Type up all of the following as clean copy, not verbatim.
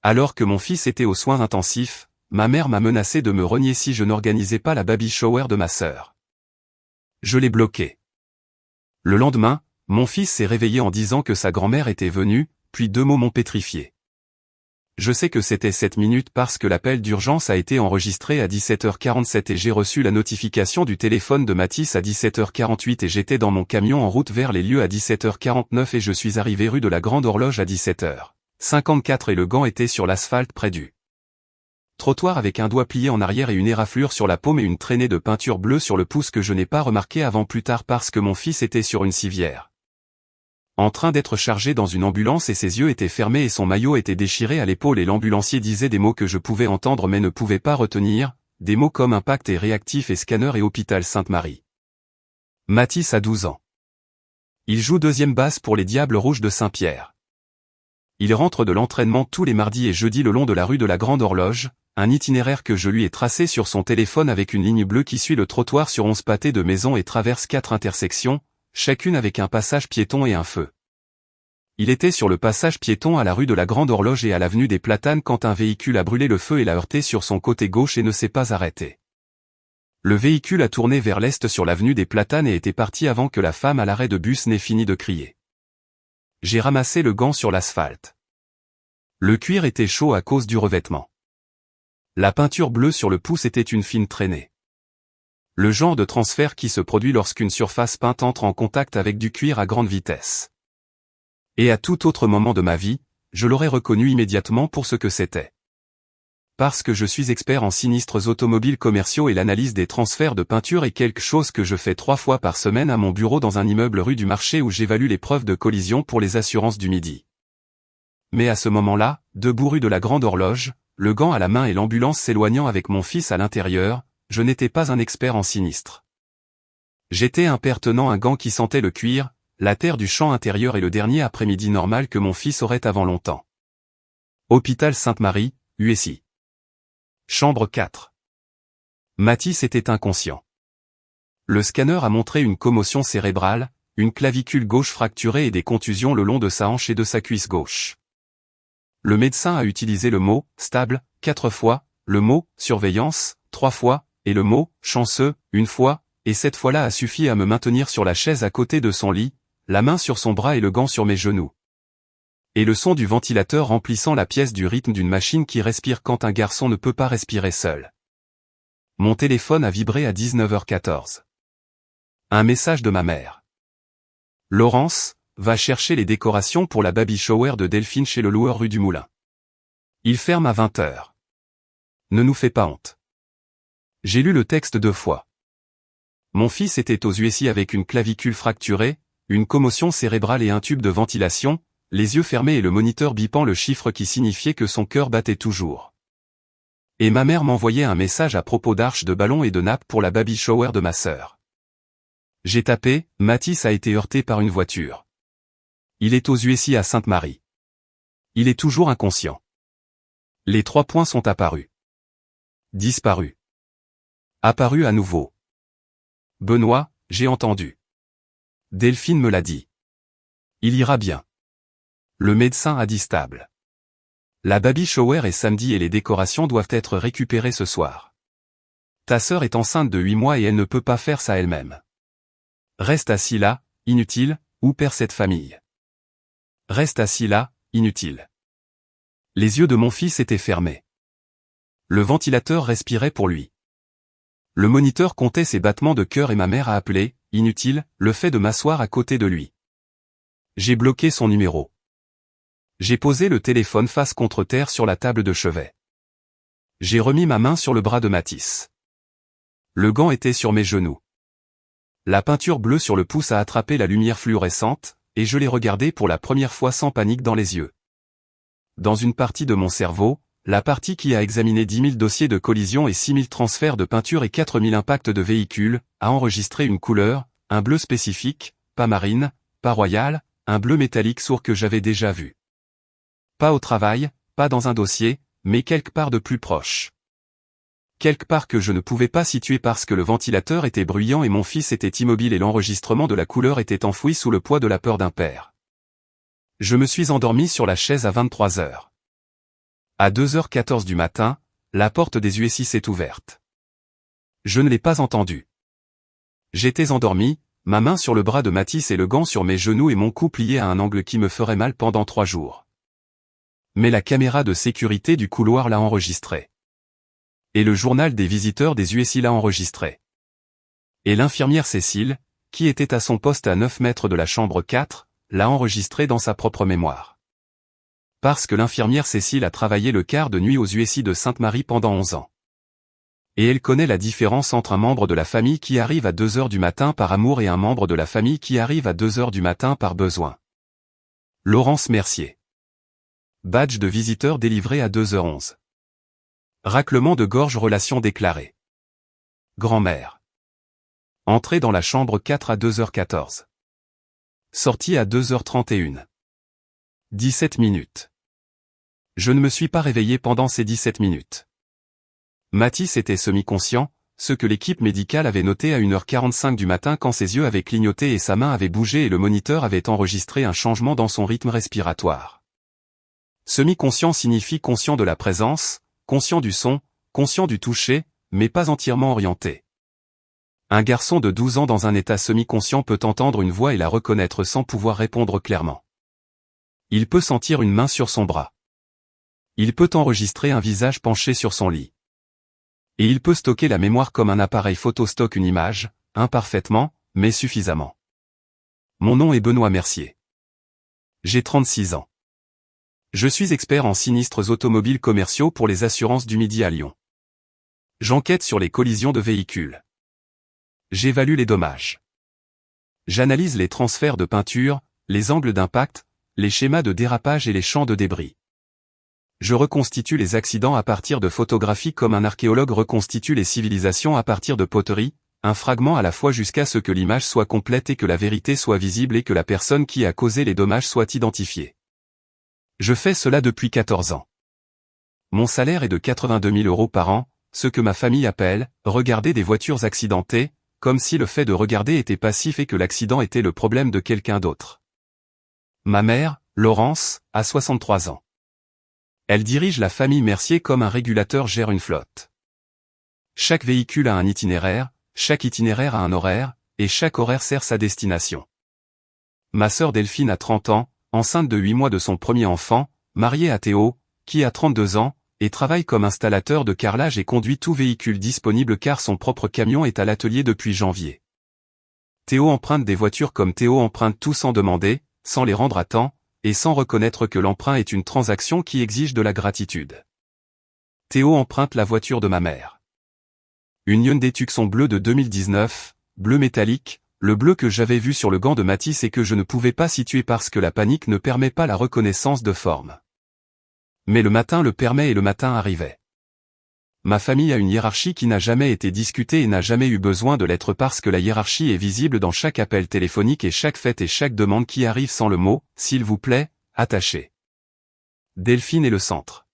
Alors que mon fils était aux soins intensifs, ma mère m'a menacé de me rogner si je n'organisais pas la baby shower de ma sœur. Je l'ai bloqué. Le lendemain, mon fils s'est réveillé en disant que sa grand-mère était venue, puis 2 mots m'ont pétrifié. Je sais que c'était 7 minutes parce que l'appel d'urgence a été enregistré à 17h47 et j'ai reçu la notification du téléphone de Mathis à 17h48 et j'étais dans mon camion en route vers les lieux à 17h49 et je suis arrivé rue de la Grande Horloge à 17h54 et le gant était sur l'asphalte près du trottoir avec un doigt plié en arrière et une éraflure sur la paume et une traînée de peinture bleue sur le pouce que je n'ai pas remarqué avant plus tard parce que mon fils était sur une civière, en train d'être chargé dans une ambulance et ses yeux étaient fermés et son maillot était déchiré à l'épaule et l'ambulancier disait des mots que je pouvais entendre mais ne pouvais pas retenir, des mots comme impact et réactif et scanner et hôpital Sainte-Marie. Mathis a 12 ans. Il joue deuxième basse pour les Diables Rouges de Saint-Pierre. Il rentre de l'entraînement tous les mardis et jeudis le long de la rue de la Grande Horloge, un itinéraire que je lui ai tracé sur son téléphone avec une ligne bleue qui suit le trottoir sur 11 pâtés de maisons et traverse 4 intersections, chacune avec un passage piéton et un feu. Il était sur le passage piéton à la rue de la Grande Horloge et à l'avenue des Platanes quand un véhicule a brûlé le feu et l'a heurté sur son côté gauche et ne s'est pas arrêté. Le véhicule a tourné vers l'est sur l'avenue des Platanes et était parti avant que la femme à l'arrêt de bus n'ait fini de crier. J'ai ramassé le gant sur l'asphalte. Le cuir était chaud à cause du revêtement. La peinture bleue sur le pouce était une fine traînée. Le genre de transfert qui se produit lorsqu'une surface peinte entre en contact avec du cuir à grande vitesse. Et à tout autre moment de ma vie, je l'aurais reconnu immédiatement pour ce que c'était. Parce que je suis expert en sinistres automobiles commerciaux et l'analyse des transferts de peinture est quelque chose que je fais 3 fois par semaine à mon bureau dans un immeuble rue du Marché où j'évalue les preuves de collision pour les assurances du Midi. Mais à ce moment-là, debout rue de la Grande Horloge, le gant à la main et l'ambulance s'éloignant avec mon fils à l'intérieur, je n'étais pas un expert en sinistre. J'étais un père tenant un gant qui sentait le cuir, la terre du champ intérieur et le dernier après-midi normal que mon fils aurait avant longtemps. Hôpital Sainte-Marie, USI. Chambre 4. Mathis était inconscient. Le scanner a montré une commotion cérébrale, une clavicule gauche fracturée et des contusions le long de sa hanche et de sa cuisse gauche. Le médecin a utilisé le mot « stable » 4 fois, le mot « surveillance » 3 fois, et le mot « chanceux » 1 fois, et cette fois-là a suffi à me maintenir sur la chaise à côté de son lit, la main sur son bras et le gant sur mes genoux. Et le son du ventilateur remplissant la pièce du rythme d'une machine qui respire quand un garçon ne peut pas respirer seul. Mon téléphone a vibré à 19h14. Un message de ma mère. Laurence, va chercher les décorations pour la baby shower de Delphine chez le loueur rue du Moulin. Il ferme à 20h. Ne nous fais pas honte. J'ai lu le texte 2 fois. Mon fils était aux USI avec une clavicule fracturée, une commotion cérébrale et un tube de ventilation, les yeux fermés et le moniteur bipant le chiffre qui signifiait que son cœur battait toujours. Et ma mère m'envoyait un message à propos d'arches de ballon et de nappes pour la baby shower de ma sœur. J'ai tapé, Mathis a été heurté par une voiture. Il est aux USI à Sainte-Marie. Il est toujours inconscient. Les 3 points sont apparus. Disparu. Apparu à nouveau. Benoît, j'ai entendu. Delphine me l'a dit. Il ira bien. Le médecin a dit stable. La baby shower est samedi et les décorations doivent être récupérées ce soir. Ta sœur est enceinte de 8 mois et elle ne peut pas faire ça elle-même. Reste assis là, inutile, ou perds cette famille. Reste assis là, inutile. Les yeux de mon fils étaient fermés. Le ventilateur respirait pour lui. Le moniteur comptait ses battements de cœur et ma mère a appelé, inutile, le fait de m'asseoir à côté de lui. J'ai bloqué son numéro. J'ai posé le téléphone face contre terre sur la table de chevet. J'ai remis ma main sur le bras de Mathis. Le gant était sur mes genoux. La peinture bleue sur le pouce a attrapé la lumière fluorescente, et je l'ai regardé pour la première fois sans panique dans les yeux. Dans une partie de mon cerveau, la partie qui a examiné 10 000 dossiers de collision et 6 000 transferts de peinture et 4 000 impacts de véhicules, a enregistré une couleur, un bleu spécifique, pas marine, pas royal, un bleu métallique sourd que j'avais déjà vu. Pas au travail, pas dans un dossier, mais quelque part de plus proche. Quelque part que je ne pouvais pas situer parce que le ventilateur était bruyant et mon fils était immobile et l'enregistrement de la couleur était enfoui sous le poids de la peur d'un père. Je me suis endormi sur la chaise à 23h. À 2h14 du matin, la porte des USI s'est ouverte. Je ne l'ai pas entendu. J'étais endormi, ma main sur le bras de Mathis et le gant sur mes genoux et mon cou plié à un angle qui me ferait mal pendant 3 jours. Mais la caméra de sécurité du couloir l'a enregistré. Et le journal des visiteurs des USI l'a enregistré. Et l'infirmière Cécile, qui était à son poste à 9 mètres de la chambre 4, l'a enregistré dans sa propre mémoire. Parce que l'infirmière Cécile a travaillé le quart de nuit aux USI de Sainte-Marie pendant 11 ans. Et elle connaît la différence entre un membre de la famille qui arrive à 2 heures du matin par amour et un membre de la famille qui arrive à 2 heures du matin par besoin. Laurence Mercier. Badge de visiteur délivré à 2h11. Raclement de gorge, relation déclarée. Grand-mère. Entrée dans la chambre 4 à 2h14. Sortie à 2h31. 17 minutes. Je ne me suis pas réveillé pendant ces 17 minutes. Mathis était semi-conscient, ce que l'équipe médicale avait noté à 1h45 du matin quand ses yeux avaient clignoté et sa main avait bougé et le moniteur avait enregistré un changement dans son rythme respiratoire. Semi-conscient signifie conscient de la présence, conscient du son, conscient du toucher, mais pas entièrement orienté. Un garçon de 12 ans dans un état semi-conscient peut entendre une voix et la reconnaître sans pouvoir répondre clairement. Il peut sentir une main sur son bras. Il peut enregistrer un visage penché sur son lit. Et il peut stocker la mémoire comme un appareil photo stocke une image, imparfaitement, mais suffisamment. Mon nom est Benoît Mercier. J'ai 36 ans. Je suis expert en sinistres automobiles commerciaux pour les assurances du Midi à Lyon. J'enquête sur les collisions de véhicules. J'évalue les dommages. J'analyse les transferts de peinture, les angles d'impact, les schémas de dérapage et les champs de débris. Je reconstitue les accidents à partir de photographies comme un archéologue reconstitue les civilisations à partir de poteries, un fragment à la fois jusqu'à ce que l'image soit complète et que la vérité soit visible et que la personne qui a causé les dommages soit identifiée. Je fais cela depuis 14 ans. Mon salaire est de 82 000 € par an, ce que ma famille appelle « regarder des voitures accidentées », comme si le fait de regarder était passif et que l'accident était le problème de quelqu'un d'autre. Ma mère, Laurence, a 63 ans. Elle dirige la famille Mercier comme un régulateur gère une flotte. Chaque véhicule a un itinéraire, chaque itinéraire a un horaire, et chaque horaire sert sa destination. Ma sœur Delphine a 30 ans, enceinte de 8 mois de son premier enfant, mariée à Théo, qui a 32 ans, et travaille comme installateur de carrelage et conduit tout véhicule disponible car son propre camion est à l'atelier depuis janvier. Théo emprunte des voitures comme Théo emprunte tout sans demander, sans les rendre à temps, et sans reconnaître que l'emprunt est une transaction qui exige de la gratitude. Théo emprunte la voiture de ma mère. Une Hyundai Tucson bleu de 2019, bleu métallique, le bleu que j'avais vu sur le gant de Mathis et que je ne pouvais pas situer parce que la panique ne permet pas la reconnaissance de forme. Mais le matin le permet et le matin arrivait. Ma famille a une hiérarchie qui n'a jamais été discutée et n'a jamais eu besoin de l'être parce que la hiérarchie est visible dans chaque appel téléphonique et chaque fête et chaque demande qui arrive sans le mot « s'il vous plaît », attaché. Delphine est le centre.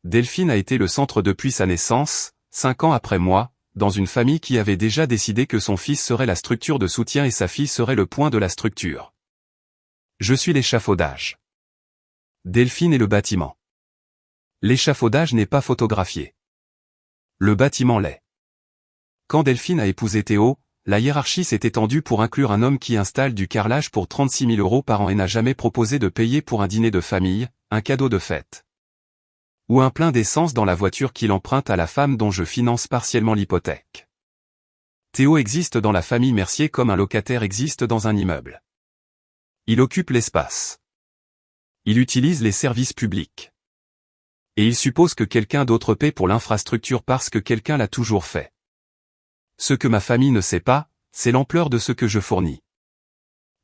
Delphine a été le centre depuis sa naissance, 5 ans après moi, dans une famille qui avait déjà décidé que son fils serait la structure de soutien et sa fille serait le point de la structure. Je suis l'échafaudage. Delphine est le bâtiment. L'échafaudage n'est pas photographié. Le bâtiment l'est. Quand Delphine a épousé Théo, la hiérarchie s'est étendue pour inclure un homme qui installe du carrelage pour 36 000 € par an et n'a jamais proposé de payer pour un dîner de famille, un cadeau de fête. Ou un plein d'essence dans la voiture qu'il emprunte à la femme dont je finance partiellement l'hypothèque. Théo existe dans la famille Mercier comme un locataire existe dans un immeuble. Il occupe l'espace. Il utilise les services publics. Et il suppose que quelqu'un d'autre paie pour l'infrastructure parce que quelqu'un l'a toujours fait. Ce que ma famille ne sait pas, c'est l'ampleur de ce que je fournis.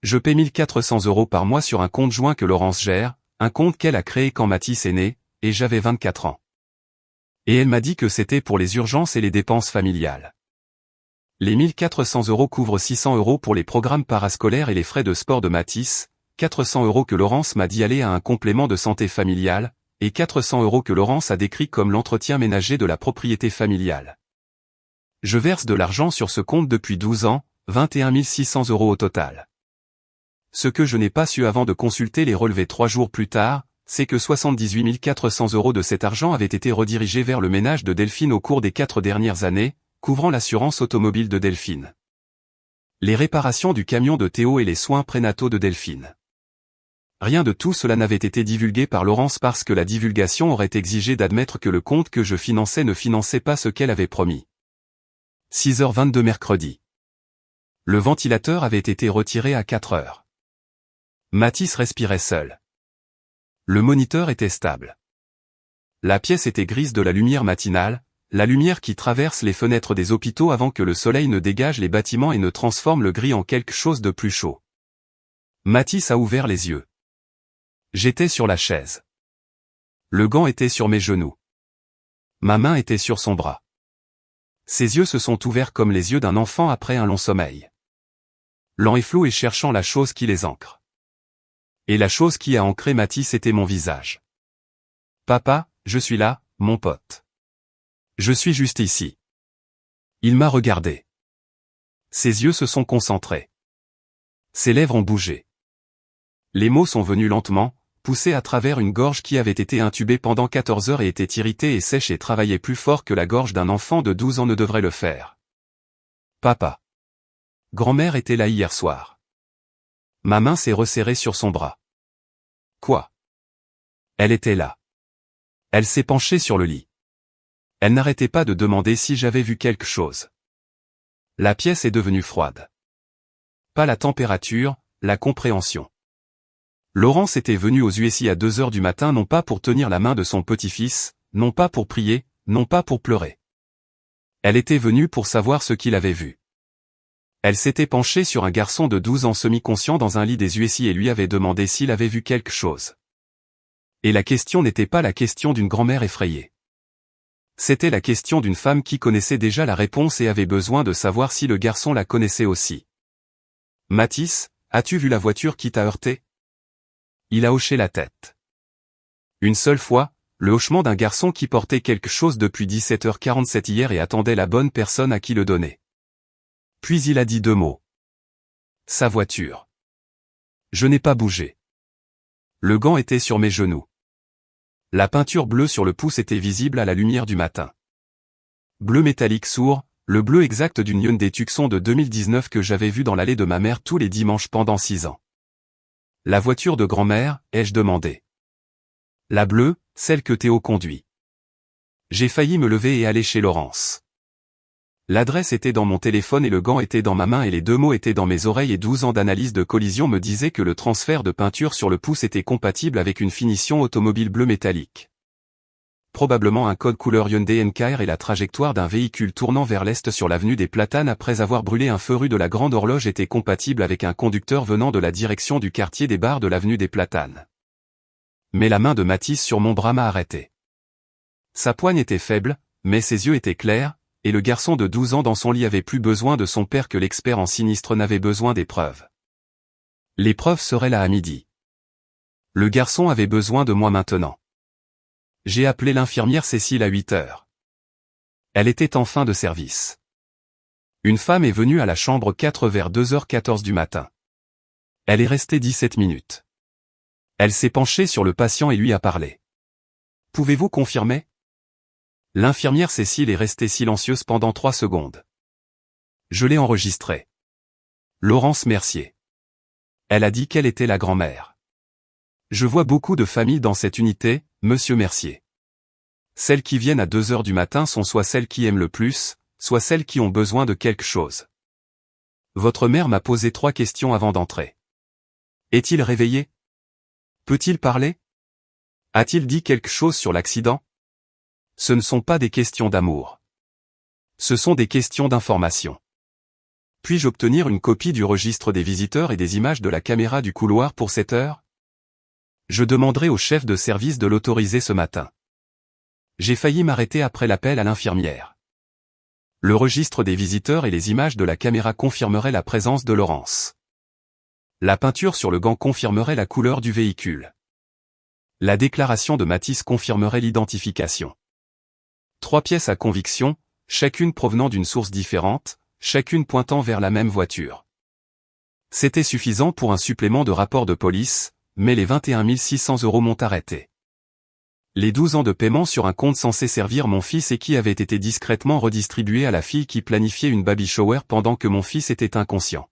Je paie 1 400 € par mois sur un compte joint que Laurence gère, un compte qu'elle a créé quand Mathis est né, et j'avais 24 ans. Et elle m'a dit que c'était pour les urgences et les dépenses familiales. Les 1 400 € couvrent 600 € pour les programmes parascolaires et les frais de sport de Mathis, 400 € que Laurence m'a dit aller à un complément de santé familiale, et 400 € que Laurence a décrit comme l'entretien ménager de la propriété familiale. Je verse de l'argent sur ce compte depuis 12 ans, 21 600 € au total. Ce que je n'ai pas su avant de consulter les relevés 3 jours plus tard, c'est que 78 400 € de cet argent avaient été redirigés vers le ménage de Delphine au cours des 4 dernières années, couvrant l'assurance automobile de Delphine, les réparations du camion de Théo et les soins prénataux de Delphine. Rien de tout cela n'avait été divulgué par Laurence parce que la divulgation aurait exigé d'admettre que le compte que je finançais ne finançait pas ce qu'elle avait promis. 6h22 mercredi. Le ventilateur avait été retiré à 4h. Mathis respirait seul. Le moniteur était stable. La pièce était grise de la lumière matinale, la lumière qui traverse les fenêtres des hôpitaux avant que le soleil ne dégage les bâtiments et ne transforme le gris en quelque chose de plus chaud. Mathis a ouvert les yeux. J'étais sur la chaise. Le gant était sur mes genoux. Ma main était sur son bras. Ses yeux se sont ouverts comme les yeux d'un enfant après un long sommeil. Lent et flou et cherchant la chose qui les ancre. Et la chose qui a ancré Mathis était mon visage. Papa, je suis là, mon pote. Je suis juste ici. Il m'a regardé. Ses yeux se sont concentrés. Ses lèvres ont bougé. Les mots sont venus lentement, poussés à travers une gorge qui avait été intubée pendant 14 heures et était irritée et sèche et travaillait plus fort que la gorge d'un enfant de 12 ans ne devrait le faire. Papa. Grand-mère était là hier soir. Ma main s'est resserrée sur son bras. Quoi? Elle était là. Elle s'est penchée sur le lit. Elle n'arrêtait pas de demander si j'avais vu quelque chose. La pièce est devenue froide. Pas la température, la compréhension. Laurence était venue aux USI à 2h du matin non pas pour tenir la main de son petit-fils, non pas pour prier, non pas pour pleurer. Elle était venue pour savoir ce qu'il avait vu. Elle s'était penchée sur un garçon de 12 ans semi-conscient dans un lit des USI et lui avait demandé s'il avait vu quelque chose. Et la question n'était pas la question d'une grand-mère effrayée. C'était la question d'une femme qui connaissait déjà la réponse et avait besoin de savoir si le garçon la connaissait aussi. Mathis, as-tu vu la voiture qui t'a heurté? Il a hoché la tête. Une seule fois, le hochement d'un garçon qui portait quelque chose depuis 17h47 hier et attendait la bonne personne à qui le donner. Puis il a dit 2 mots. Sa voiture. Je n'ai pas bougé. Le gant était sur mes genoux. La peinture bleue sur le pouce était visible à la lumière du matin. Bleu métallique sourd, le bleu exact d'une Hyundai Tucson de 2019 que j'avais vue dans l'allée de ma mère tous les dimanches pendant 6 ans. La voiture de grand-mère, ai-je demandé. La bleue, celle que Théo conduit. J'ai failli me lever et aller chez Laurence. L'adresse était dans mon téléphone et le gant était dans ma main et les 2 mots étaient dans mes oreilles et 12 ans d'analyse de collision me disaient que le transfert de peinture sur le pouce était compatible avec une finition automobile bleu métallique. Probablement un code couleur Hyundai NKR et la trajectoire d'un véhicule tournant vers l'est sur l'avenue des Platanes après avoir brûlé un feu rue de la Grande Horloge était compatible avec un conducteur venant de la direction du quartier des Bars de l'avenue des Platanes. Mais la main de Mathis sur mon bras m'a arrêté. Sa poigne était faible, mais ses yeux étaient clairs, et le garçon de 12 ans dans son lit avait plus besoin de son père que l'expert en sinistre n'avait besoin des preuves. Les preuves seraient là à midi. Le garçon avait besoin de moi maintenant. J'ai appelé l'infirmière Cécile à 8h. Elle était en fin de service. Une femme est venue à la chambre 4 vers 2h14 du matin. Elle est restée 17 minutes. Elle s'est penchée sur le patient et lui a parlé. Pouvez-vous confirmer? L'infirmière Cécile est restée silencieuse pendant 3 secondes. Je l'ai enregistrée. Laurence Mercier. Elle a dit qu'elle était la grand-mère. Je vois beaucoup de familles dans cette unité, monsieur Mercier. Celles qui viennent à 2h du matin sont soit celles qui aiment le plus, soit celles qui ont besoin de quelque chose. Votre mère m'a posé 3 questions avant d'entrer. Est-il réveillé? Peut-il parler? A-t-il dit quelque chose sur l'accident? Ce ne sont pas des questions d'amour. Ce sont des questions d'information. Puis-je obtenir une copie du registre des visiteurs et des images de la caméra du couloir pour cette heure? Je demanderai au chef de service de l'autoriser ce matin. J'ai failli m'arrêter après l'appel à l'infirmière. Le registre des visiteurs et les images de la caméra confirmeraient la présence de Laurence. La peinture sur le gant confirmerait la couleur du véhicule. La déclaration de Mathis confirmerait l'identification. 3 pièces à conviction, chacune provenant d'une source différente, chacune pointant vers la même voiture. C'était suffisant pour un supplément de rapport de police, mais les 21 600 € m'ont arrêté. Les 12 ans de paiement sur un compte censé servir mon fils et qui avait été discrètement redistribué à la fille qui planifiait une baby shower pendant que mon fils était inconscient.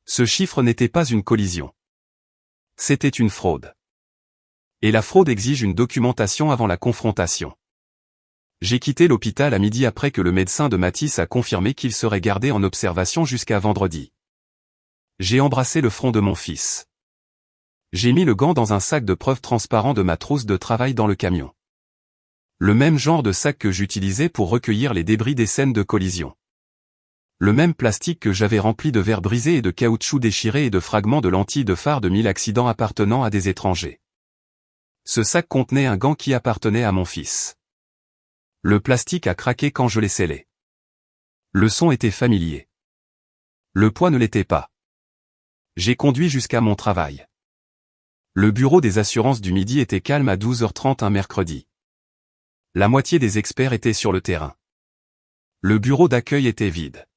Ce chiffre n'était pas une collision. C'était une fraude. Et la fraude exige une documentation avant la confrontation. J'ai quitté l'hôpital à midi après que le médecin de Mathis a confirmé qu'il serait gardé en observation jusqu'à vendredi. J'ai embrassé le front de mon fils. J'ai mis le gant dans un sac de preuves transparent de ma trousse de travail dans le camion. Le même genre de sac que j'utilisais pour recueillir les débris des scènes de collision. Le même plastique que j'avais rempli de verres brisés et de caoutchouc déchiré et de fragments de lentilles de phare de 1000 accidents appartenant à des étrangers. Ce sac contenait un gant qui appartenait à mon fils. Le plastique a craqué quand je l'ai scellé. Le son était familier. Le poids ne l'était pas. J'ai conduit jusqu'à mon travail. Le bureau des assurances du Midi était calme à 12h30 un mercredi. La moitié des experts étaient sur le terrain. Le bureau d'accueil était vide.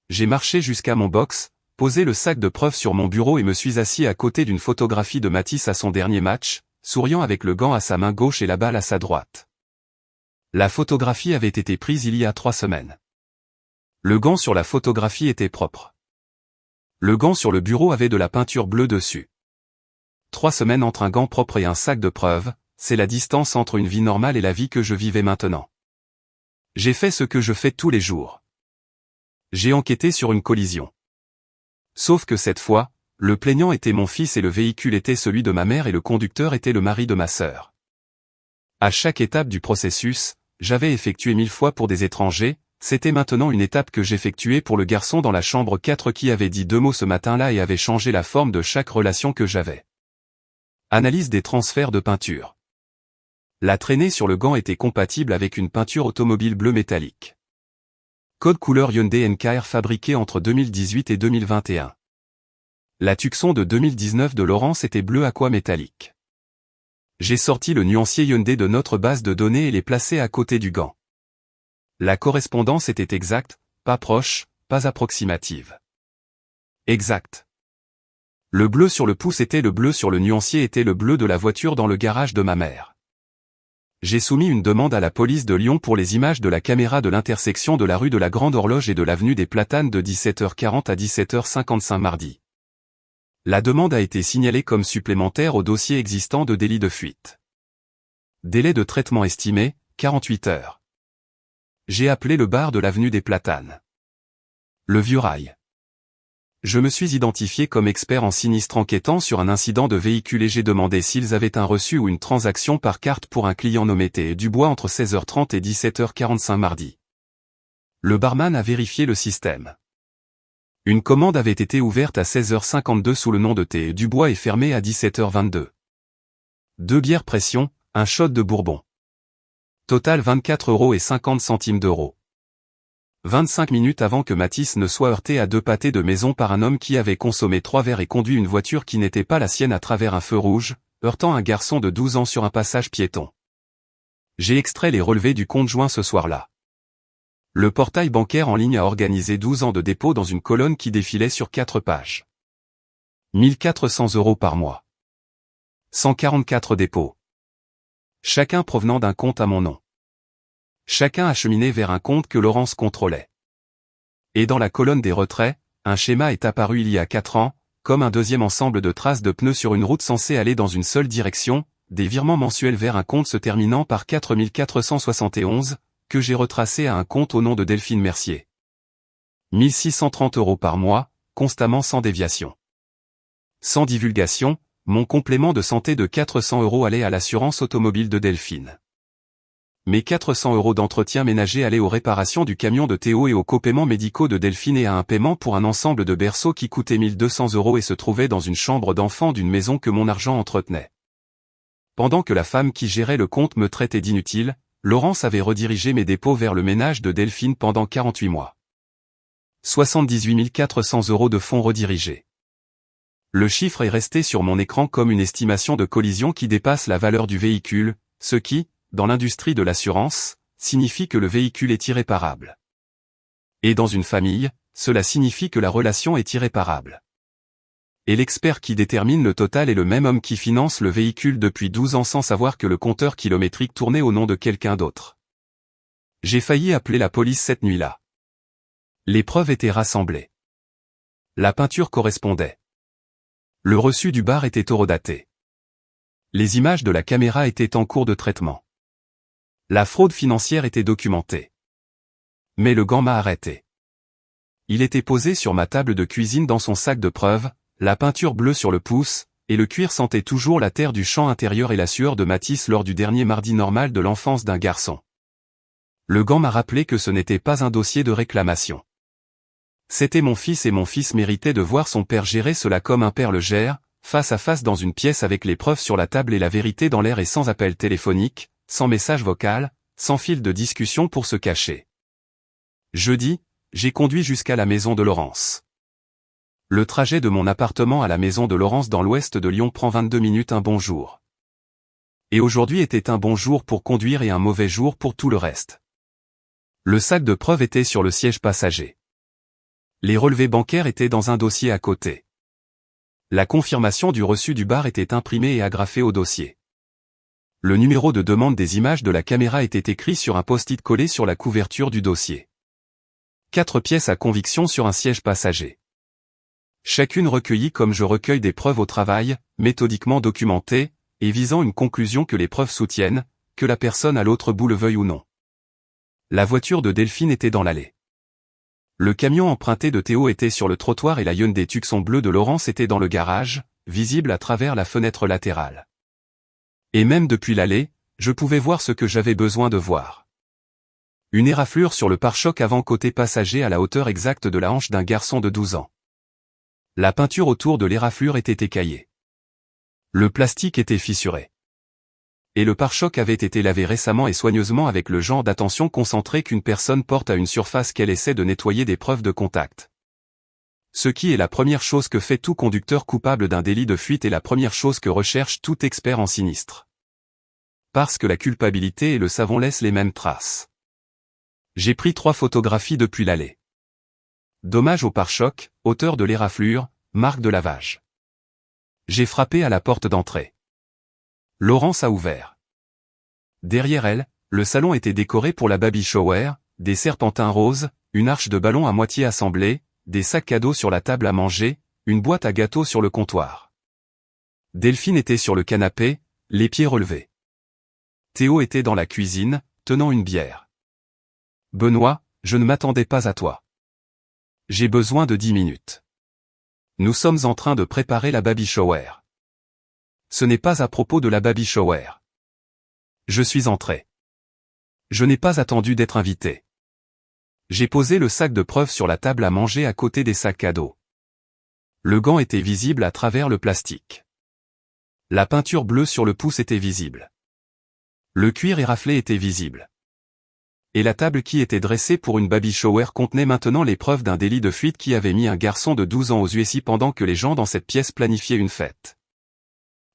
J'ai marché jusqu'à mon box, posé le sac de preuves sur mon bureau et me suis assis à côté d'une photographie de Mathis à son dernier match, souriant avec le gant à sa main gauche et la balle à sa droite. La photographie avait été prise il y a 3 semaines. Le gant sur la photographie était propre. Le gant sur le bureau avait de la peinture bleue dessus. 3 semaines entre un gant propre et un sac de preuves, c'est la distance entre une vie normale et la vie que je vivais maintenant. J'ai fait ce que je fais tous les jours. J'ai enquêté sur une collision. Sauf que cette fois, le plaignant était mon fils et le véhicule était celui de ma mère et le conducteur était le mari de ma sœur. À chaque étape du processus, j'avais effectué 1000 fois pour des étrangers, c'était maintenant une étape que j'effectuais pour le garçon dans la chambre 4 qui avait dit 2 mots ce matin-là et avait changé la forme de chaque relation que j'avais. Analyse des transferts de peinture. La traînée sur le gant était compatible avec une peinture automobile bleu métallique. Code couleur Hyundai NKR fabriqué entre 2018 et 2021. La Tucson de 2019 de Laurence était bleu aqua métallique. J'ai sorti le nuancier Hyundai de notre base de données et l'ai placé à côté du gant. La correspondance était exacte, pas proche, pas approximative. Exact. Le bleu sur le pouce était le bleu sur le nuancier était le bleu de la voiture dans le garage de ma mère. J'ai soumis une demande à la police de Lyon pour les images de la caméra de l'intersection de la rue de la Grande Horloge et de l'avenue des Platanes de 17h40 à 17h55 mardi. La demande a été signalée comme supplémentaire au dossier existant de délit de fuite. Délai de traitement estimé, 48 heures. J'ai appelé le bar de l'avenue des Platanes. Le Vieux Rail. Je me suis identifié comme expert en sinistre enquêtant sur un incident de véhicule et j'ai demandé s'ils avaient un reçu ou une transaction par carte pour un client nommé T. Dubois entre 16h30 et 17h45 mardi. Le barman a vérifié le système. Une commande avait été ouverte à 16h52 sous le nom de T. Dubois et fermée à 17h22. 2 bières pression, un shot de bourbon. Total 24,50 €. 25 minutes avant que Mathis ne soit heurté à 2 pâtés de maison par un homme qui avait consommé 3 verres et conduit une voiture qui n'était pas la sienne à travers un feu rouge, heurtant un garçon de 12 ans sur un passage piéton. J'ai extrait les relevés du compte joint ce soir-là. Le portail bancaire en ligne a organisé 12 ans de dépôt dans une colonne qui défilait sur 4 pages. 1400 € par mois. 144 dépôts. Chacun provenant d'un compte à mon nom. Chacun acheminé vers un compte que Laurence contrôlait. Et dans la colonne des retraits, un schéma est apparu il y a 4 ans, comme un deuxième ensemble de traces de pneus sur une route censée aller dans une seule direction, des virements mensuels vers un compte se terminant par 4471, que j'ai retracé à un compte au nom de Delphine Mercier. 1630 € par mois, constamment sans déviation. Sans divulgation, mon complément de santé de 400 € allait à l'assurance automobile de Delphine. Mes 400 € d'entretien ménager allaient aux réparations du camion de Théo et aux copaiements médicaux de Delphine et à un paiement pour un ensemble de berceaux qui coûtait 1200 € et se trouvait dans une chambre d'enfant d'une maison que mon argent entretenait. Pendant que la femme qui gérait le compte me traitait d'inutile, Laurence avait redirigé mes dépôts vers le ménage de Delphine pendant 48 mois. 78 400 € de fonds redirigés. Le chiffre est resté sur mon écran comme une estimation de collision qui dépasse la valeur du véhicule, ce qui, dans l'industrie de l'assurance, signifie que le véhicule est irréparable. Et dans une famille, cela signifie que la relation est irréparable. Et l'expert qui détermine le total est le même homme qui finance le véhicule depuis 12 ans sans savoir que le compteur kilométrique tournait au nom de quelqu'un d'autre. J'ai failli appeler la police cette nuit-là. Les preuves étaient rassemblées. La peinture correspondait. Le reçu du bar était horodaté. Les images de la caméra étaient en cours de traitement. La fraude financière était documentée. Mais le gant m'a arrêté. Il était posé sur ma table de cuisine dans son sac de preuves, la peinture bleue sur le pouce, et le cuir sentait toujours la terre du champ intérieur et la sueur de Matisse lors du dernier mardi normal de l'enfance d'un garçon. Le gant m'a rappelé que ce n'était pas un dossier de réclamation. C'était mon fils et mon fils méritait de voir son père gérer cela comme un père le gère, face à face dans une pièce avec les preuves sur la table et la vérité dans l'air et sans appel téléphonique, sans message vocal, sans fil de discussion pour se cacher. Jeudi, j'ai conduit jusqu'à la maison de Laurence. Le trajet de mon appartement à la maison de Laurence dans l'ouest de Lyon prend 22 minutes un bon jour. Et aujourd'hui était un bon jour pour conduire et un mauvais jour pour tout le reste. Le sac de preuves était sur le siège passager. Les relevés bancaires étaient dans un dossier à côté. La confirmation du reçu du bar était imprimée et agrafée au dossier. Le numéro de demande des images de la caméra était écrit sur un post-it collé sur la couverture du dossier. 4 pièces à conviction sur un siège passager. Chacune recueillie comme je recueille des preuves au travail, méthodiquement documentées, et visant une conclusion que les preuves soutiennent, que la personne à l'autre bout le veuille ou non. La voiture de Delphine était dans l'allée. Le camion emprunté de Théo était sur le trottoir et la Hyundai Tucson bleue de Laurence était dans le garage, visible à travers la fenêtre latérale. Et même depuis l'allée, je pouvais voir ce que j'avais besoin de voir. Une éraflure sur le pare-choc avant côté passager à la hauteur exacte de la hanche d'un garçon de 12 ans. La peinture autour de l'éraflure était écaillée. Le plastique était fissuré. Et le pare-choc avait été lavé récemment et soigneusement avec le genre d'attention concentrée qu'une personne porte à une surface qu'elle essaie de nettoyer des preuves de contact. Ce qui est la première chose que fait tout conducteur coupable d'un délit de fuite et la première chose que recherche tout expert en sinistre. Parce que la culpabilité et le savon laissent les mêmes traces. J'ai pris 3 photographies depuis l'allée. Dommage au pare-choc, hauteur de l'éraflure, marque de lavage. J'ai frappé à la porte d'entrée. Laurence a ouvert. Derrière elle, le salon était décoré pour la baby shower, des serpentins roses, une arche de ballon à moitié assemblée, des sacs cadeaux sur la table à manger, une boîte à gâteaux sur le comptoir. Delphine était sur le canapé, les pieds relevés. Théo était dans la cuisine, tenant une bière. Benoît, je ne m'attendais pas à toi. J'ai besoin de 10 minutes. Nous sommes en train de préparer la baby shower. Ce n'est pas à propos de la baby shower. Je suis entré. Je n'ai pas attendu d'être invité. J'ai posé le sac de preuves sur la table à manger à côté des sacs cadeaux. Le gant était visible à travers le plastique. La peinture bleue sur le pouce était visible. Le cuir éraflé était visible. Et la table qui était dressée pour une baby shower contenait maintenant les preuves d'un délit de fuite qui avait mis un garçon de 12 ans aux USI pendant que les gens dans cette pièce planifiaient une fête.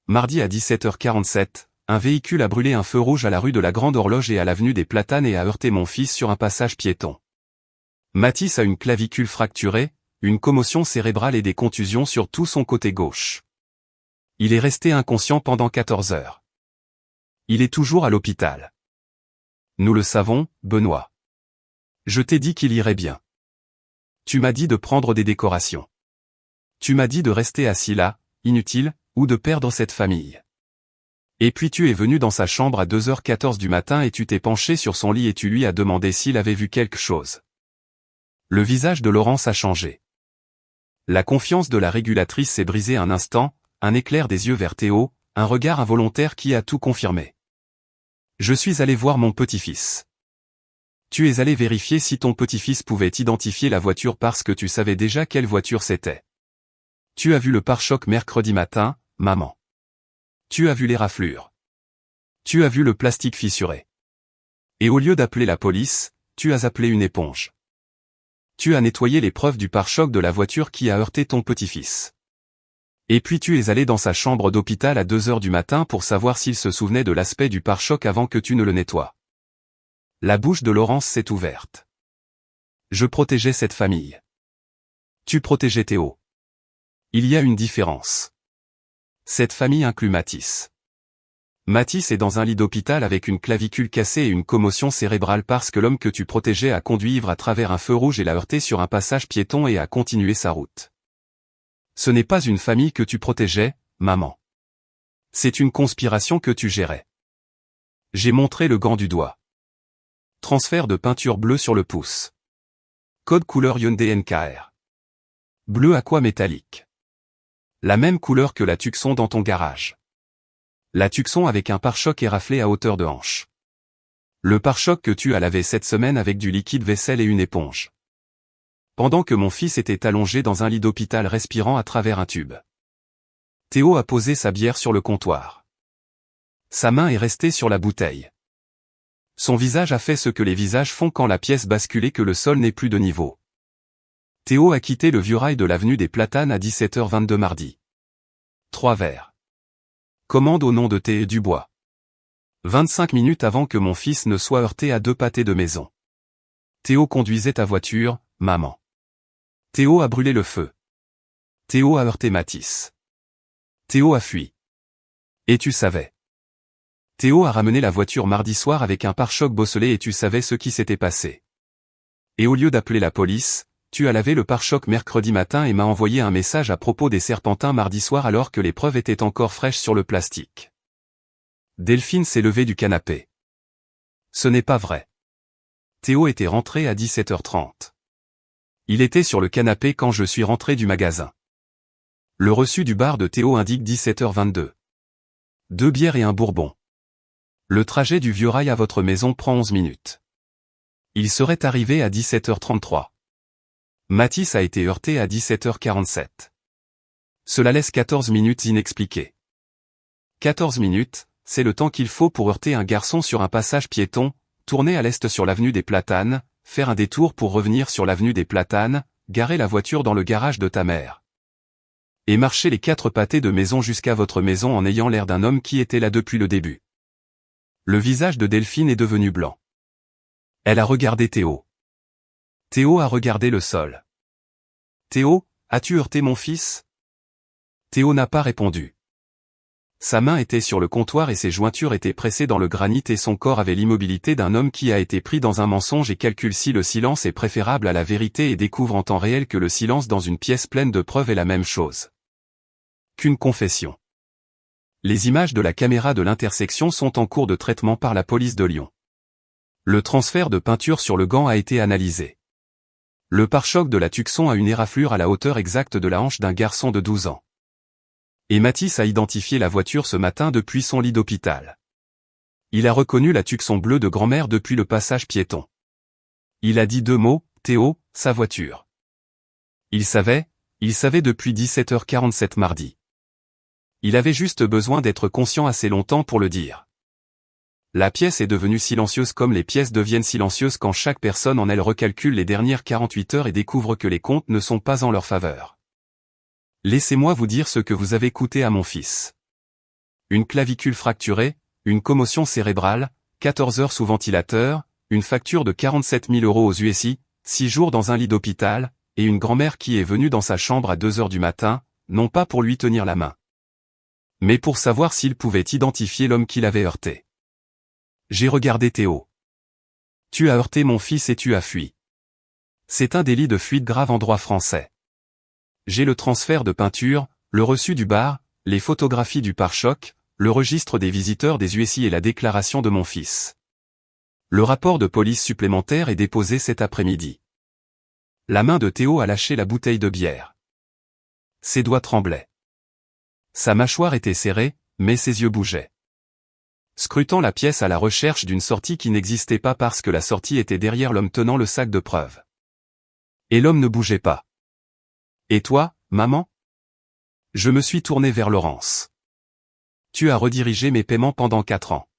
Mardi à 17h47, un véhicule a brûlé un feu rouge à la rue de la Grande Horloge et à l'avenue des Platanes et a heurté mon fils sur un passage piéton. Matisse a une clavicule fracturée, une commotion cérébrale et des contusions sur tout son côté gauche. Il est resté inconscient pendant 14 heures. Il est toujours à l'hôpital. Nous le savons, Benoît. Je t'ai dit qu'il irait bien. Tu m'as dit de prendre des décorations. Tu m'as dit de rester assis là, inutile, ou de perdre cette famille. Et puis tu es venu dans sa chambre à 2h14 du matin et tu t'es penché sur son lit et tu lui as demandé s'il avait vu quelque chose. Le visage de Laurence a changé. La confiance de la régulatrice s'est brisée un instant, un éclair des yeux vers Théo, un regard involontaire qui a tout confirmé. Je suis allé voir mon petit-fils. Tu es allé vérifier si ton petit-fils pouvait identifier la voiture parce que tu savais déjà quelle voiture c'était. Tu as vu le pare-choc mercredi matin, maman. Tu as vu les raflures. Tu as vu le plastique fissuré. Et au lieu d'appeler la police, tu as appelé une éponge. Tu as nettoyé les preuves du pare-choc de la voiture qui a heurté ton petit-fils. Et puis tu es allé dans sa chambre d'hôpital à 2h du matin pour savoir s'il se souvenait de l'aspect du pare-choc avant que tu ne le nettoies. La bouche de Laurence s'est ouverte. Je protégeais cette famille. Tu protégeais Théo. Il y a une différence. Cette famille inclut Mathis. Mathis est dans un lit d'hôpital avec une clavicule cassée et une commotion cérébrale parce que l'homme que tu protégeais a conduit ivre à travers un feu rouge et l'a heurté sur un passage piéton et a continué sa route. Ce n'est pas une famille que tu protégeais, maman. C'est une conspiration que tu gérais. J'ai montré le gant du doigt. Transfert de peinture bleue sur le pouce. Code couleur Hyundai NKR. Bleu aqua métallique. La même couleur que la Tucson dans ton garage. La Tucson avec un pare-choc éraflé à hauteur de hanche. Le pare-choc que tu as lavé cette semaine avec du liquide vaisselle et une éponge. Pendant que mon fils était allongé dans un lit d'hôpital respirant à travers un tube. Théo a posé sa bière sur le comptoir. Sa main est restée sur la bouteille. Son visage a fait ce que les visages font quand la pièce bascule et que le sol n'est plus de niveau. Théo a quitté le vieux rail de l'avenue des Platanes à 17h22 mardi. 3 verres. Commande au nom de Thé et Dubois. 25 minutes avant que mon fils ne soit heurté à 2 pâtés de maison. Théo conduisait ta voiture, maman. Théo a brûlé le feu. Théo a heurté Mathis. Théo a fui. Et tu savais. Théo a ramené la voiture mardi soir avec un pare-choc bosselé et tu savais ce qui s'était passé. Et au lieu d'appeler la police, tu as lavé le pare-choc mercredi matin et m'as envoyé un message à propos des serpentins mardi soir alors que les preuves étaient encore fraîches sur le plastique. Delphine s'est levée du canapé. Ce n'est pas vrai. Théo était rentré à 17h30. Il était sur le canapé quand je suis rentré du magasin. Le reçu du bar de Théo indique 17h22. 2 bières et un bourbon. Le trajet du vieux rail à votre maison prend 11 minutes. Il serait arrivé à 17h33. Mathis a été heurté à 17h47. Cela laisse 14 minutes inexpliquées. 14 minutes, c'est le temps qu'il faut pour heurter un garçon sur un passage piéton, tourner à l'est sur l'avenue des Platanes, faire un détour pour revenir sur l'avenue des Platanes, garer la voiture dans le garage de ta mère. Et marcher les 4 pâtés de maison jusqu'à votre maison en ayant l'air d'un homme qui était là depuis le début. Le visage de Delphine est devenu blanc. Elle a regardé Théo. Théo a regardé le sol. Théo, as-tu heurté mon fils? Théo n'a pas répondu. Sa main était sur le comptoir et ses jointures étaient pressées dans le granit et son corps avait l'immobilité d'un homme qui a été pris dans un mensonge et calcule si le silence est préférable à la vérité et découvre en temps réel que le silence dans une pièce pleine de preuves est la même chose qu'une confession. Les images de la caméra de l'intersection sont en cours de traitement par la police de Lyon. Le transfert de peinture sur le gant a été analysé. Le pare-choc de la Tucson a une éraflure à la hauteur exacte de la hanche d'un garçon de 12 ans. Et Mathis a identifié la voiture ce matin depuis son lit d'hôpital. Il a reconnu la Tucson bleue de grand-mère depuis le passage piéton. Il a dit 2 mots, Théo, sa voiture. Il savait depuis 17h47 mardi. Il avait juste besoin d'être conscient assez longtemps pour le dire. La pièce est devenue silencieuse comme les pièces deviennent silencieuses quand chaque personne en elle recalcule les dernières 48 heures et découvre que les comptes ne sont pas en leur faveur. Laissez-moi vous dire ce que vous avez coûté à mon fils. Une clavicule fracturée, une commotion cérébrale, 14 heures sous ventilateur, une facture de 47 000 € aux USI, 6 jours dans un lit d'hôpital, et une grand-mère qui est venue dans sa chambre à 2 heures du matin, non pas pour lui tenir la main, mais pour savoir s'il pouvait identifier l'homme qui l'avait heurté. J'ai regardé Théo. Tu as heurté mon fils et tu as fui. C'est un délit de fuite grave en droit français. J'ai le transfert de peinture, le reçu du bar, les photographies du pare-choc, le registre des visiteurs des USI et la déclaration de mon fils. Le rapport de police supplémentaire est déposé cet après-midi. La main de Théo a lâché la bouteille de bière. Ses doigts tremblaient. Sa mâchoire était serrée, mais ses yeux bougeaient. Scrutant la pièce à la recherche d'une sortie qui n'existait pas parce que la sortie était derrière l'homme tenant le sac de preuves. Et l'homme ne bougeait pas. Et toi, maman? Je me suis tourné vers Laurence. Tu as redirigé mes paiements pendant 4 ans.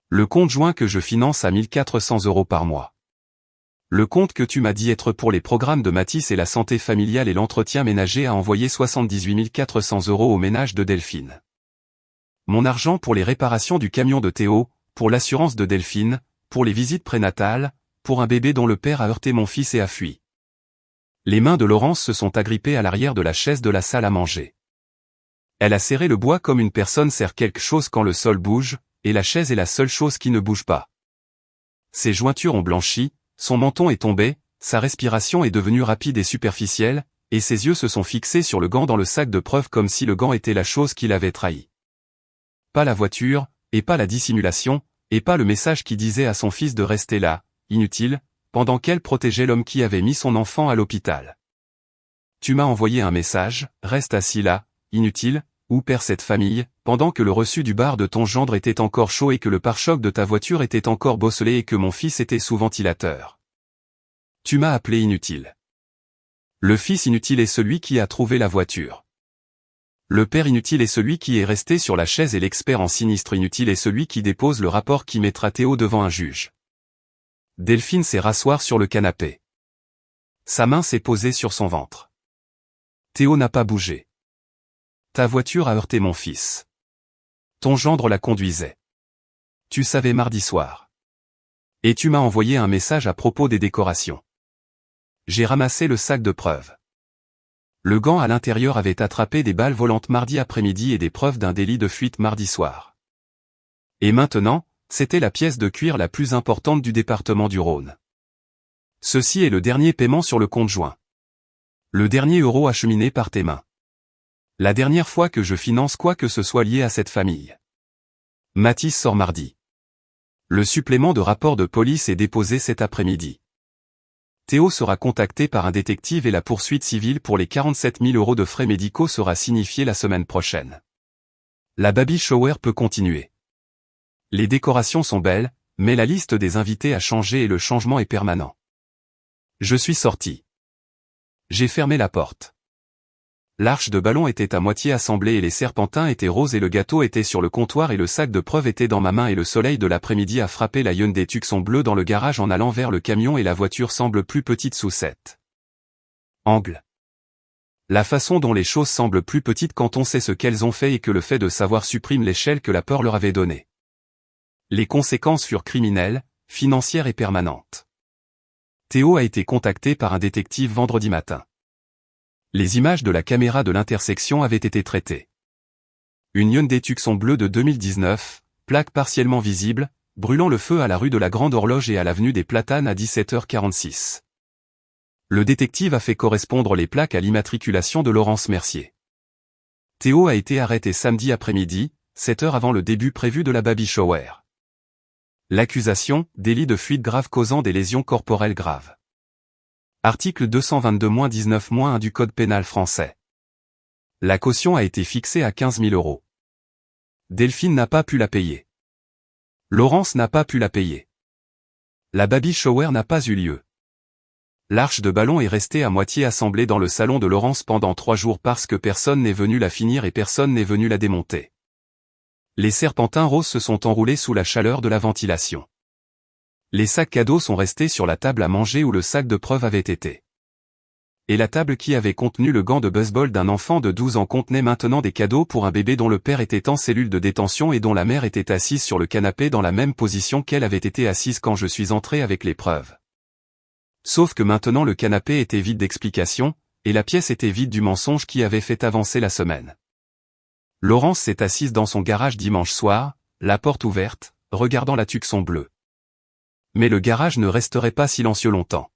Le compte joint que je finance à 1 400 € par mois. Le compte que tu m'as dit être pour les programmes de Mathis et la santé familiale et l'entretien ménager a envoyé 78 400 € au ménage de Delphine. Mon argent pour les réparations du camion de Théo, pour l'assurance de Delphine, pour les visites prénatales, pour un bébé dont le père a heurté mon fils et a fui. Les mains de Laurence se sont agrippées à l'arrière de la chaise de la salle à manger. Elle a serré le bois comme une personne serre quelque chose quand le sol bouge, et la chaise est la seule chose qui ne bouge pas. Ses jointures ont blanchi, son menton est tombé, sa respiration est devenue rapide et superficielle, et ses yeux se sont fixés sur le gant dans le sac de preuves comme si le gant était la chose qui l'avait trahi. Pas la voiture, et pas la dissimulation, et pas le message qui disait à son fils de rester là, inutile, pendant qu'elle protégeait l'homme qui avait mis son enfant à l'hôpital. Tu m'as envoyé un message, reste assis là, inutile, où perd cette famille, pendant que le reçu du bar de ton gendre était encore chaud et que le pare-choc de ta voiture était encore bosselé et que mon fils était sous ventilateur. Tu m'as appelé inutile. Le fils inutile est celui qui a trouvé la voiture. Le père inutile est celui qui est resté sur la chaise et l'expert en sinistre inutile est celui qui dépose le rapport qui mettra Théo devant un juge. Delphine s'est rasseoir sur le canapé. Sa main s'est posée sur son ventre. Théo n'a pas bougé. Ta voiture a heurté mon fils. Ton gendre la conduisait. Tu savais mardi soir. Et tu m'as envoyé un message à propos des décorations. J'ai ramassé le sac de preuves. Le gant à l'intérieur avait attrapé des balles volantes mardi après-midi et des preuves d'un délit de fuite mardi soir. Et maintenant, c'était la pièce de cuir la plus importante du département du Rhône. Ceci est le dernier paiement sur le compte joint. Le dernier euro acheminé par tes mains. La dernière fois que je finance quoi que ce soit lié à cette famille. Mathis sort mardi. Le supplément de rapport de police est déposé cet après-midi. Théo sera contacté par un détective et la poursuite civile pour les 47 000 € de frais médicaux sera signifiée la semaine prochaine. La baby shower peut continuer. Les décorations sont belles, mais la liste des invités a changé et le changement est permanent. Je suis sorti. J'ai fermé la porte. L'arche de ballon était à moitié assemblée et les serpentins étaient roses et le gâteau était sur le comptoir et le sac de preuves était dans ma main et le soleil de l'après-midi a frappé la Hyundai Tucson bleue dans le garage en allant vers le camion et la voiture semble plus petite sous cet angle. La façon dont les choses semblent plus petites quand on sait ce qu'elles ont fait et que le fait de savoir supprime l'échelle que la peur leur avait donnée. Les conséquences furent criminelles, financières et permanentes. Théo a été contacté par un détective vendredi matin. Les images de la caméra de l'intersection avaient été traitées. Une Hyundai Tucson bleue de 2019, plaque partiellement visible, brûlant le feu à la rue de la Grande Horloge et à l'avenue des Platanes à 17h46. Le détective a fait correspondre les plaques à l'immatriculation de Laurence Mercier. Théo a été arrêté samedi après-midi, 7 heures avant le début prévu de la baby shower. L'accusation, délit de fuite grave causant des lésions corporelles graves. Article 222-19-1 du Code pénal français. La caution a été fixée à 15 000 €. Delphine n'a pas pu la payer. Laurence n'a pas pu la payer. La baby shower n'a pas eu lieu. L'arche de ballon est restée à moitié assemblée dans le salon de Laurence pendant 3 jours parce que personne n'est venu la finir et personne n'est venu la démonter. Les serpentins roses se sont enroulés sous la chaleur de la ventilation. Les sacs cadeaux sont restés sur la table à manger où le sac de preuves avait été. Et la table qui avait contenu le gant de baseball d'un enfant de 12 ans contenait maintenant des cadeaux pour un bébé dont le père était en cellule de détention et dont la mère était assise sur le canapé dans la même position qu'elle avait été assise quand je suis entré avec les preuves. Sauf que maintenant le canapé était vide d'explications, et la pièce était vide du mensonge qui avait fait avancer la semaine. Laurence s'est assise dans son garage dimanche soir, la porte ouverte, regardant la Tucson bleue. Mais le garage ne resterait pas silencieux longtemps.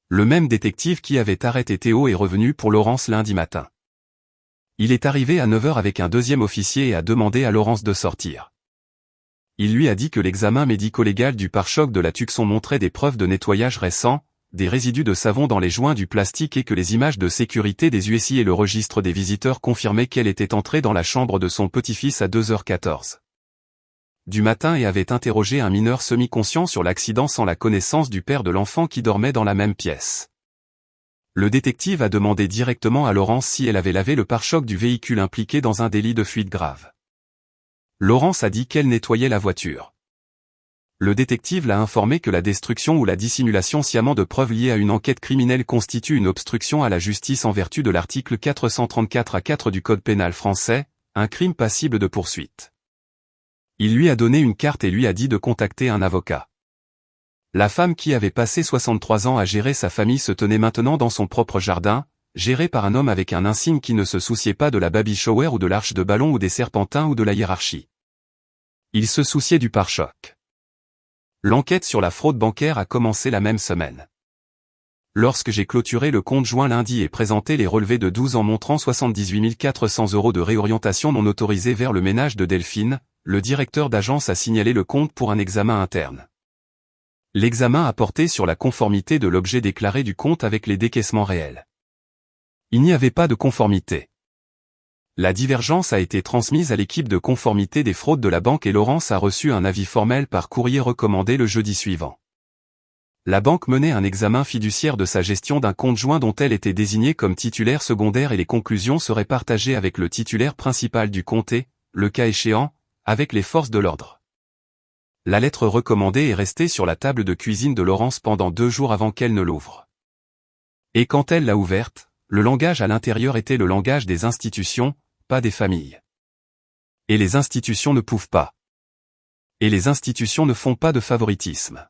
Le même détective qui avait arrêté Théo est revenu pour Laurence lundi matin. Il est arrivé à 9 h avec un deuxième officier et a demandé à Laurence de sortir. Il lui a dit que l'examen médico-légal du pare-choc de la Tucson montrait des preuves de nettoyage récent, des résidus de savon dans les joints du plastique et que les images de sécurité des USI et le registre des visiteurs confirmaient qu'elle était entrée dans la chambre de son petit-fils à 2h14 du matin et avait interrogé un mineur semi-conscient sur l'accident sans la connaissance du père de l'enfant qui dormait dans la même pièce. Le détective a demandé directement à Laurence si elle avait lavé le pare-choc du véhicule impliqué dans un délit de fuite grave. Laurence a dit qu'elle nettoyait la voiture. Le détective l'a informé que la destruction ou la dissimulation sciemment de preuves liées à une enquête criminelle constitue une obstruction à la justice en vertu de l'article 434-4 du Code pénal français, un crime passible de poursuite. Il lui a donné une carte et lui a dit de contacter un avocat. La femme qui avait passé 63 ans à gérer sa famille se tenait maintenant dans son propre jardin, géré par un homme avec un insigne qui ne se souciait pas de la baby shower ou de l'arche de ballon ou des serpentins ou de la hiérarchie. Il se souciait du pare-choc. L'enquête sur la fraude bancaire a commencé la même semaine. Lorsque j'ai clôturé le compte joint lundi et présenté les relevés de 12 ans montrant 78 400 € de réorientation non autorisée vers le ménage de Delphine, le directeur d'agence a signalé le compte pour un examen interne. L'examen a porté sur la conformité de l'objet déclaré du compte avec les décaissements réels. Il n'y avait pas de conformité. La divergence a été transmise à l'équipe de conformité des fraudes de la banque et Laurence a reçu un avis formel par courrier recommandé le jeudi suivant. La banque menait un examen fiduciaire de sa gestion d'un compte joint dont elle était désignée comme titulaire secondaire et les conclusions seraient partagées avec le titulaire principal du compte et, le cas échéant, avec les forces de l'ordre. La lettre recommandée est restée sur la table de cuisine de Laurence pendant 2 jours avant qu'elle ne l'ouvre. Et quand elle l'a ouverte, le langage à l'intérieur était le langage des institutions, pas des familles. Et les institutions ne pouvent pas. Et les institutions ne font pas de favoritisme.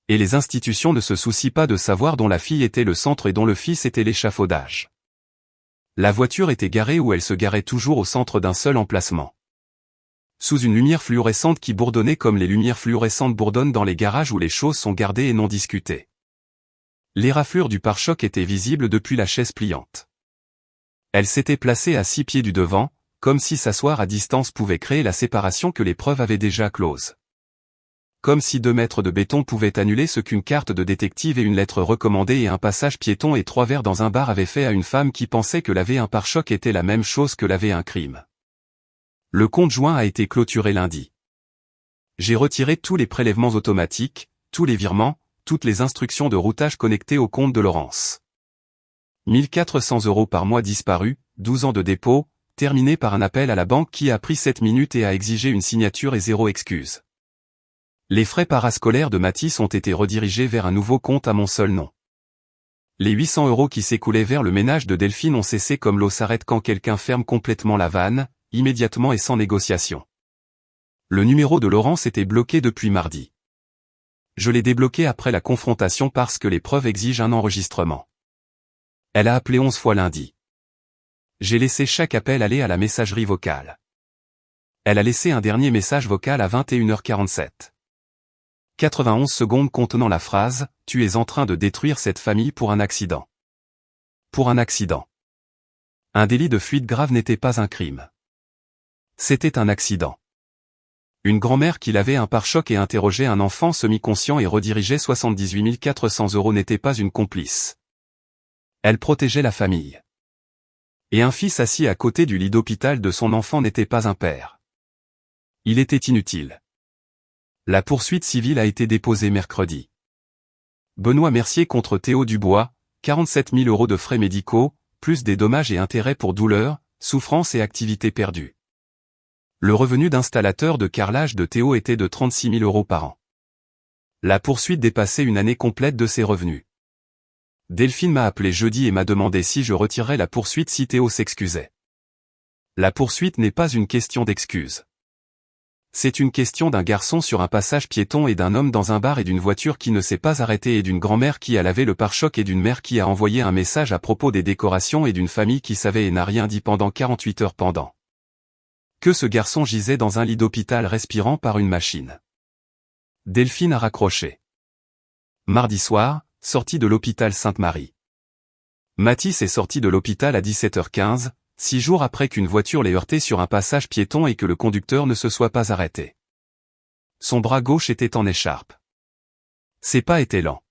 Et les institutions ne se soucient pas de savoir dont la fille était le centre et dont le fils était l'échafaudage. La voiture était garée où elle se garait toujours au centre d'un seul emplacement. Sous une lumière fluorescente qui bourdonnait comme les lumières fluorescentes bourdonnent dans les garages où les choses sont gardées et non discutées. Les raflures du pare-choc étaient visibles depuis la chaise pliante. Elle s'était placée à 6 pieds du devant, comme si s'asseoir à distance pouvait créer la séparation que les preuves avaient déjà close. Comme si 2 mètres de béton pouvaient annuler ce qu'une carte de détective et une lettre recommandée et un passage piéton et 3 verres dans un bar avaient fait à une femme qui pensait que laver un pare-choc était la même chose que laver un crime. Le compte joint a été clôturé lundi. J'ai retiré tous les prélèvements automatiques, tous les virements, toutes les instructions de routage connectées au compte de Laurence. 1400 € par mois disparus, 12 ans de dépôt, terminé par un appel à la banque qui a pris 7 minutes et a exigé une signature et 0 excuse. Les frais parascolaires de Mathis ont été redirigés vers un nouveau compte à mon seul nom. Les 800 € qui s'écoulaient vers le ménage de Delphine ont cessé comme l'eau s'arrête quand quelqu'un ferme complètement la vanne, immédiatement et sans négociation. Le numéro de Laurence était bloqué depuis mardi. Je l'ai débloqué après la confrontation parce que les preuves exigent un enregistrement. Elle a appelé 11 fois lundi. J'ai laissé chaque appel aller à la messagerie vocale. Elle a laissé un dernier message vocal à 21h47. 91 secondes contenant la phrase « Tu es en train de détruire cette famille pour un accident. » Pour un accident. Un délit de fuite grave n'était pas un crime. C'était un accident. Une grand-mère qui lavait un pare-choc et interrogeait un enfant semi-conscient et redirigeait 78 400 € n'était pas une complice. Elle protégeait la famille. Et un fils assis à côté du lit d'hôpital de son enfant n'était pas un père. Il était inutile. La poursuite civile a été déposée mercredi. Benoît Mercier contre Théo Dubois, 47 000 € de frais médicaux, plus des dommages et intérêts pour douleurs, souffrances et activités perdues. Le revenu d'installateur de carrelage de Théo était de 36 000 € par an. La poursuite dépassait une année complète de ses revenus. Delphine m'a appelé jeudi et m'a demandé si je retirerais la poursuite si Théo s'excusait. La poursuite n'est pas une question d'excuse. C'est une question d'un garçon sur un passage piéton et d'un homme dans un bar et d'une voiture qui ne s'est pas arrêtée et d'une grand-mère qui a lavé le pare-choc et d'une mère qui a envoyé un message à propos des décorations et d'une famille qui savait et n'a rien dit pendant 48 heures pendant que ce garçon gisait dans un lit d'hôpital respirant par une machine. Delphine a raccroché. Mardi soir, sortie de l'hôpital Sainte-Marie. Mathis est sorti de l'hôpital à 17h15, 6 jours après qu'une voiture l'ait heurté sur un passage piéton et que le conducteur ne se soit pas arrêté. Son bras gauche était en écharpe. Ses pas étaient lents.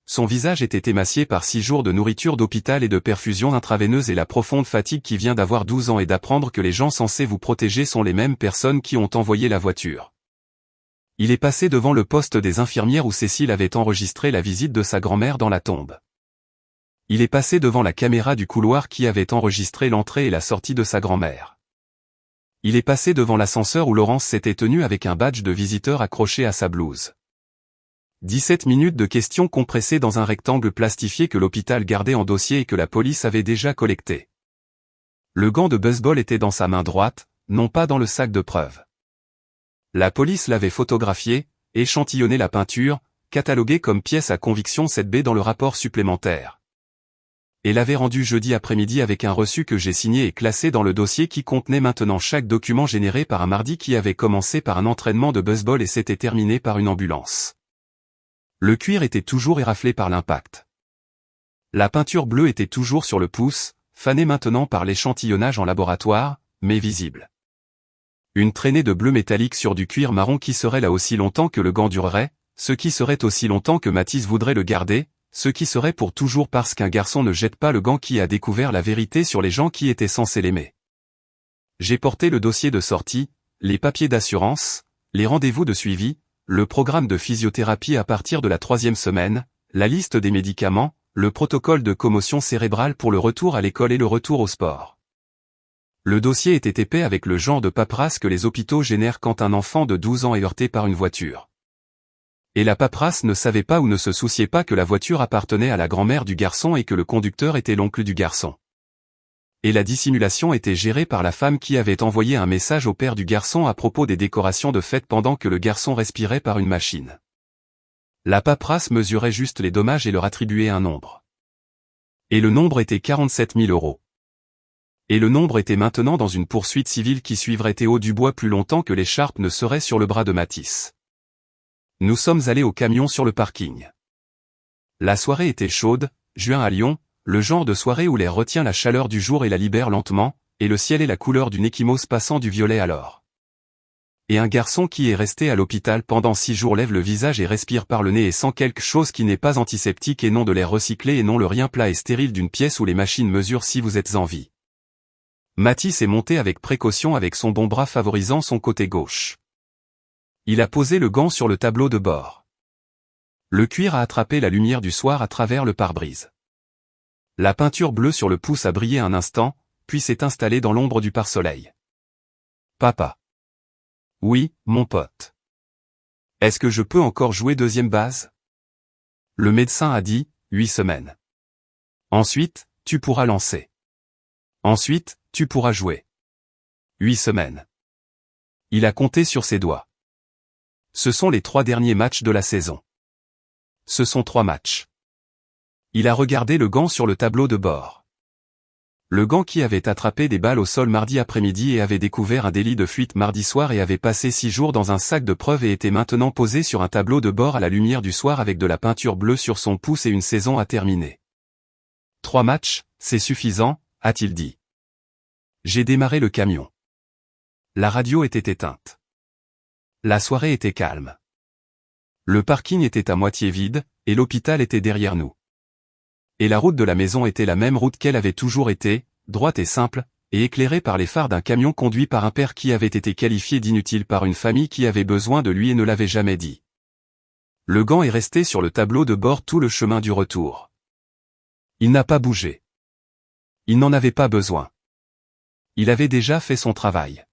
Son visage était émacié par 6 jours de nourriture d'hôpital et de perfusion intraveineuse et la profonde fatigue qui vient d'avoir 12 ans et d'apprendre que les gens censés vous protéger sont les mêmes personnes qui ont envoyé la voiture. Il est passé devant le poste des infirmières où Cécile avait enregistré la visite de sa grand-mère dans la tombe. Il est passé devant la caméra du couloir qui avait enregistré l'entrée et la sortie de sa grand-mère. Il est passé devant l'ascenseur où Laurence s'était tenue avec un badge de visiteur accroché à sa blouse. 17 minutes de questions compressées dans un rectangle plastifié que l'hôpital gardait en dossier et que la police avait déjà collecté. Le gant de baseball était dans sa main droite, non pas dans le sac de preuves. La police l'avait photographié, échantillonné la peinture, catalogué comme pièce à conviction 7B dans le rapport supplémentaire. Et l'avait rendu jeudi après-midi avec un reçu que j'ai signé et classé dans le dossier qui contenait maintenant chaque document généré par un mardi qui avait commencé par un entraînement de baseball et s'était terminé par une ambulance. Le cuir était toujours éraflé par l'impact. La peinture bleue était toujours sur le pouce, fanée maintenant par l'échantillonnage en laboratoire, mais visible. Une traînée de bleu métallique sur du cuir marron qui serait là aussi longtemps que le gant durerait, ce qui serait aussi longtemps que Mathis voudrait le garder, ce qui serait pour toujours parce qu'un garçon ne jette pas le gant qui a découvert la vérité sur les gens qui étaient censés l'aimer. J'ai porté le dossier de sortie, les papiers d'assurance, les rendez-vous de suivi, le programme de physiothérapie à partir de la 3e semaine, la liste des médicaments, le protocole de commotion cérébrale pour le retour à l'école et le retour au sport. Le dossier était épais avec le genre de paperasse que les hôpitaux génèrent quand un enfant de 12 ans est heurté par une voiture. Et la paperasse ne savait pas ou ne se souciait pas que la voiture appartenait à la grand-mère du garçon et que le conducteur était l'oncle du garçon. Et la dissimulation était gérée par la femme qui avait envoyé un message au père du garçon à propos des décorations de fête pendant que le garçon respirait par une machine. La paperasse mesurait juste les dommages et leur attribuait un nombre. Et le nombre était 47 000 €. Et le nombre était maintenant dans une poursuite civile qui suivrait Théo Dubois plus longtemps que l'écharpe ne serait sur le bras de Mathis. Nous sommes allés au camion sur le parking. La soirée était chaude, juin à Lyon, le genre de soirée où l'air retient la chaleur du jour et la libère lentement, et le ciel est la couleur d'une échymose passant du violet à l'or. Et un garçon qui est resté à l'hôpital pendant 6 jours lève le visage et respire par le nez et sent quelque chose qui n'est pas antiseptique et non de l'air recyclé et non le rien plat et stérile d'une pièce où les machines mesurent si vous êtes en vie. Mathis est monté avec précaution avec son bon bras favorisant son côté gauche. Il a posé le gant sur le tableau de bord. Le cuir a attrapé la lumière du soir à travers le pare-brise. La peinture bleue sur le pouce a brillé un instant, puis s'est installée dans l'ombre du pare-soleil. Papa. Oui, mon pote. Est-ce que je peux encore jouer deuxième base? Le médecin a dit, 8 semaines. Ensuite, tu pourras lancer. Ensuite, tu pourras jouer. 8 semaines. Il a compté sur ses doigts. Ce sont les 3 derniers matchs de la saison. Ce sont 3 matchs. Il a regardé le gant sur le tableau de bord. Le gant qui avait attrapé des balles au sol mardi après-midi et avait découvert un délit de fuite mardi soir et avait passé 6 jours dans un sac de preuves et était maintenant posé sur un tableau de bord à la lumière du soir avec de la peinture bleue sur son pouce et une saison à terminer. 3 matchs, c'est suffisant, a-t-il dit. J'ai démarré le camion. La radio était éteinte. La soirée était calme. Le parking était à moitié vide, et l'hôpital était derrière nous. Et la route de la maison était la même route qu'elle avait toujours été, droite et simple, et éclairée par les phares d'un camion conduit par un père qui avait été qualifié d'inutile par une famille qui avait besoin de lui et ne l'avait jamais dit. Le gant est resté sur le tableau de bord tout le chemin du retour. Il n'a pas bougé. Il n'en avait pas besoin. Il avait déjà fait son travail.